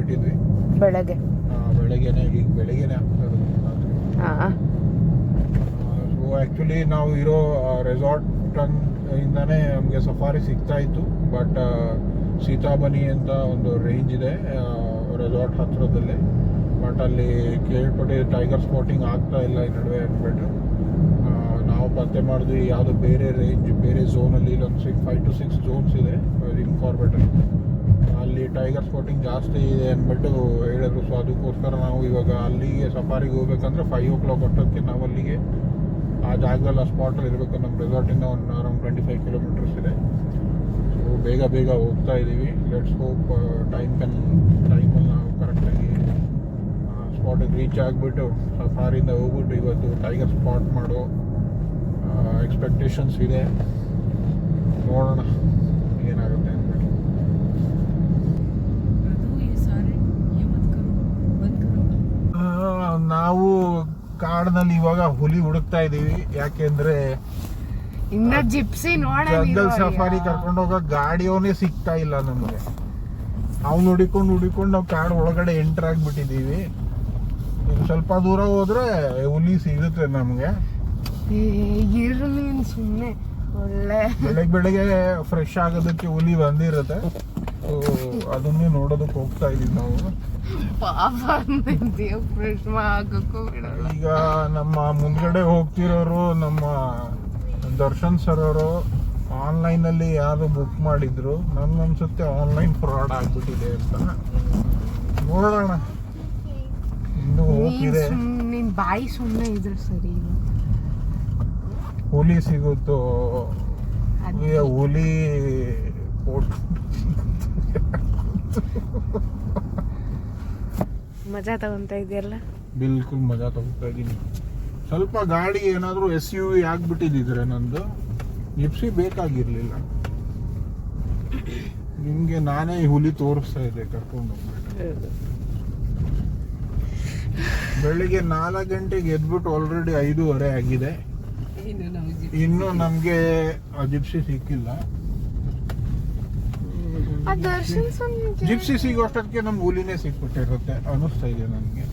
ಹೋಗ್ಬಿಟ್ಟಿದ್ವಿ ಬೆಳಗ್ಗೆ. ಬೆಳಗ್ಗೆನೆ, ಈಗ ಬೆಳಗ್ಗೆನೆ ಆಗ್ತಾ ಇರೋದು. ಸೊ ಆ್ಯಕ್ಚುಲಿ ನಾವು ಇರೋ ರೆಸಾರ್ಟ್ ಇಂದಾನೆ ನಮಗೆ ಸಫಾರಿ ಸಿಗ್ತಾ ಇತ್ತು. ಬಟ್ ಸೀತಾಬನಿ ಅಂತ ಒಂದು ರೇಂಜ್ ಇದೆ ರೆಸಾರ್ಟ್ ಹತ್ರದಲ್ಲೇ. ಬಟ್ ಅಲ್ಲಿ ಕೇಳ್ಪಟ್ಟೆ ಟೈಗರ್ ಸ್ಪಾಟಿಂಗ್ ಆಗ್ತಾ ಇಲ್ಲ ಈ ನಡುವೆ ಅಂದ್ಬಿಟ್ಟು ನಾವು ಪತ್ತೆ ಮಾಡಿದ್ವಿ ಯಾವುದೋ ಬೇರೆ ರೇಂಜ್, ಬೇರೆ ಝೋನಲ್ಲಿ ಇಲ್ಲೊಂದು 5 to 6 ಝೋನ್ಸ್ ಇದೆ ರಿಂಗ್ ಫಾರ್ಬೇಟಲ್ಲಿ. ಅಲ್ಲಿ ಟೈಗರ್ ಸ್ಪಾಟಿಂಗ್ ಜಾಸ್ತಿ ಇದೆ ಅಂದ್ಬಿಟ್ಟು ಹೇಳಿದ್ರು. ಸೊ ಅದಕ್ಕೋಸ್ಕರ ನಾವು ಇವಾಗ ಅಲ್ಲಿಗೆ ಸಫಾರಿಗೆ ಹೋಗ್ಬೇಕಂದ್ರೆ 5 o'clock ಅಷ್ಟೊತ್ತಿಗೆ ನಾವು ಅಲ್ಲಿಗೆ ಆ ಜಾಗದಲ್ಲಿ ಆ ಸ್ಪಾಟಲ್ಲಿ ಇರಬೇಕು. ನಮ್ಮ ರೆಸಾರ್ಟಿಂದ ಒಂದು ಅರೌಂಡ್ 25 kilometers ಇದೆ. ಸೊ ಬೇಗ ಹೋಗ್ತಾ ಇದ್ದೀವಿ. ಲೆಟ್ಸ್ ಹೋಪ್ ಟೈಮಲ್ಲಿ ನಾವು ಕರೆಕ್ಟಾಗಿ ಸ್ಪಾಟಿಗೆ ರೀಚ್ ಆಗಿಬಿಟ್ಟು ಸಫಾರಿಯಿಂದ ಹೋಗ್ಬಿಟ್ಟು ಇವತ್ತು ಟೈಗರ್ ಸ್ಪಾಟ್ ಮಾಡೋ ಎಕ್ಸ್ಪೆಕ್ಟೇಷನ್ಸ್ ಇದೆ. ನೋಡೋಣ ಏನಾಗುತ್ತೆ ಅಂದ್ಬಿಟ್ಟು. ನಾವು ಕಾಡಿನಲ್ಲಿ ಇವಾಗ ಹುಲಿ ಹುಡುಕ್ತಾ ಇದೀವಿ. ಯಾಕೆಂದ್ರೆ ಇನ್ನ ಜಿಪ್ಸಿ ಜಂಗಲ್ ಸಫಾರಿ ಕರ್ಕೊಂಡು ಹೋಗೋ ಗಾಡಿಯವನೇ ಸಿಗ್ತಾ ಇಲ್ಲ ನಮ್ಗೆ. ಅವ್ನು ಹುಡಿಕೊಂಡು ನಾವು ಕಾಡು ಒಳಗಡೆ ಎಂಟರ್ ಆಗಿಬಿಟ್ಟಿದೀವಿ. ಸ್ವಲ್ಪ ದೂರ ಹೋದ್ರೆ ಹುಲಿ ಸಿಗುತ್ತೆ ನಮ್ಗೆ. ಸುಮ್ಮನೆ ಒಳ್ಳೆ ಬೆಳಗ್ಗೆ ಫ್ರೆಶ್ ಆಗೋದಕ್ಕೆ ಹುಲಿ ಬಂದಿರುತ್ತೆ. ಅದನ್ನೇ ನೋಡೋದಕ್ಕೆ ಹೋಗ್ತಾ ಇದೀವಿ ನಾವು. ಈಗ ನಮ್ಮ ಮುಂದ್ಗಡೆ ಹೋಗ್ತಿರೋರು ನಮ್ಮ ದರ್ಶನ್ ಸರ್ ಅವರು ಆನ್ಲೈನ್ ಅಲ್ಲಿ ಯಾರು ಬುಕ್ ಮಾಡಿದ್ರು. ನನ್ಗನ್ಸುತ್ತೆ ಆನ್ಲೈನ್ ಫ್ರಾಡ್ ಆಗ್ಬಿಟ್ಟಿದೆ ಅಂತ. ನೋಡೋಣ, ಇನ್ನು ಹೋಗ್ತಿದೆ. ನಿನ್ ಬಾಯಿ ಸುಮ್ಮನೆ ಇದ್ರೆ ಸರಿ. ಹುಲಿ ಸಿಗುತ್ತೋ? ಹುಲಿ ಮಜಾ ತಗೊಂತ ಇದೆಯಲ್ಲ? ಬಿಲ್ಕುಲ್ ಮಜಾ ತಗೋತಾ ಇದೀನಿ. ಸ್ವಲ್ಪ ಗಾಡಿ ಏನಾದ್ರು SUV ಆಗ್ಬಿಟ್ಟಿದ್ರೆ ನಂದು ಜಿಪ್ಸಿ ಬೇಕಾಗಿರ್ಲಿಲ್ಲ. ನಿಮ್ಗೆ ನಾನೇ ಹುಲಿ ತೋರಿಸ್ತಾ ಇದ್ದೆ ಕರ್ಕೊಂಡು ಹೋಗ್ಬಿಟ್ಟು. ಬೆಳಿಗ್ಗೆ 4 ಗಂಟೆಗೆ ಎದ್ಬಿಟ್ಟು ಆಲ್ರೆಡಿ 5:30 ಆಗಿದೆ. ಇನ್ನು ನಮ್ಗೆ ಜಿಪ್ಸಿ ಸಿಕ್ಕಿಲ್ಲ. ಜಿಪ್ಸಿ ಸಿಗೋ ಅಷ್ಟೊತ್ತಿಗೆ ನಮ್ಗೆ ಹುಲಿನೇ ಸಿಕ್ಬಿಟ್ಟಿರುತ್ತೆ ಅನ್ನಿಸ್ತಾ ಇದೆ ನನಗೆ.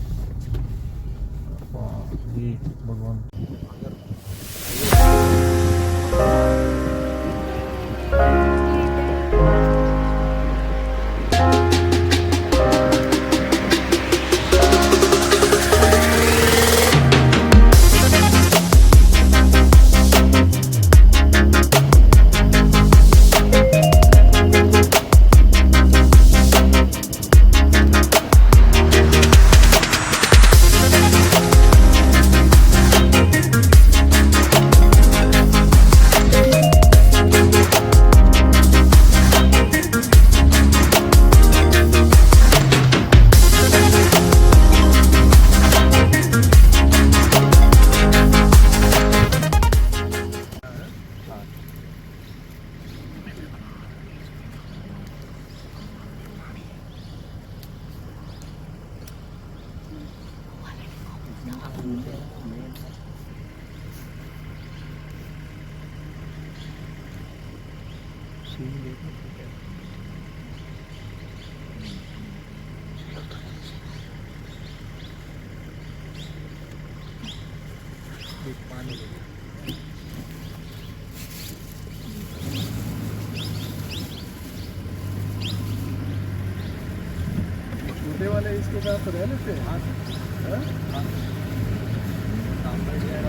ಭಗವಾನ್. छोटे वाले इसके साथ रह लेते हैं। हाँ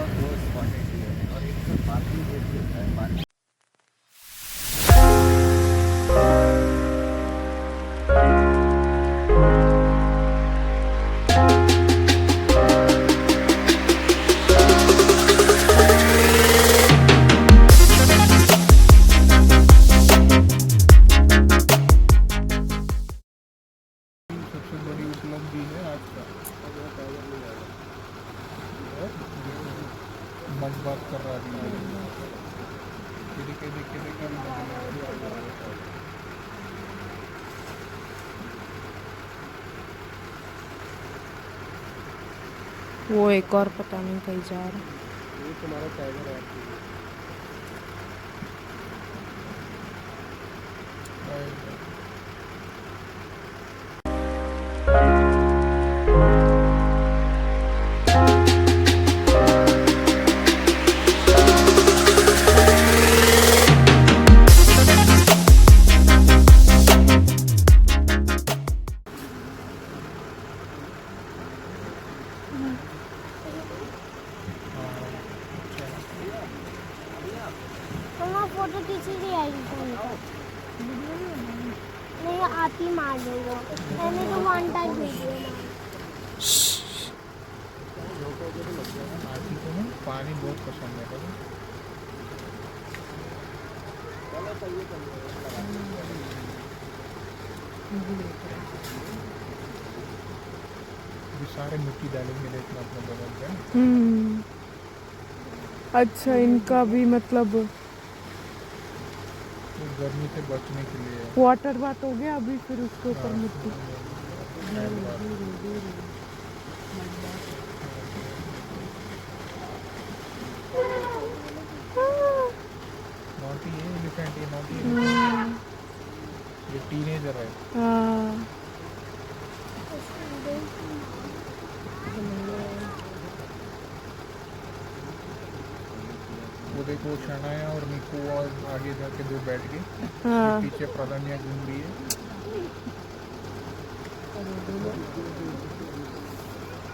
और क्वांटिटी है और एक बाकी होता है। बात कर रहा है वो एक और पता नहीं कहीं जा रहा। ये तुम्हारा टाइगर है। मम्मा फोटो खींची नहीं आएगी फोन को। नहीं आप ही मार देगा। मैंने तो वन टाइम वीडियो आरती को ना पानी बहुत पसंद है पता है? ये सारे मिट्टी डालेंगे देखना अपने बगल में। अच्छा इनका भी मतलब वो गर्मी से बचने के लिए है। वाटर बात हो गया अभी फिर उसके ऊपर मिट्टी। नॉटी है एलिफेंट, ये नॉटी ये टीनेजर है। हाँ वो देखो शनाया और निको और आगे जाके दो बैठ गए। हाँ पीछे प्रधानिया घूम रही है।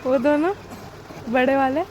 वो दोनों बड़े वाले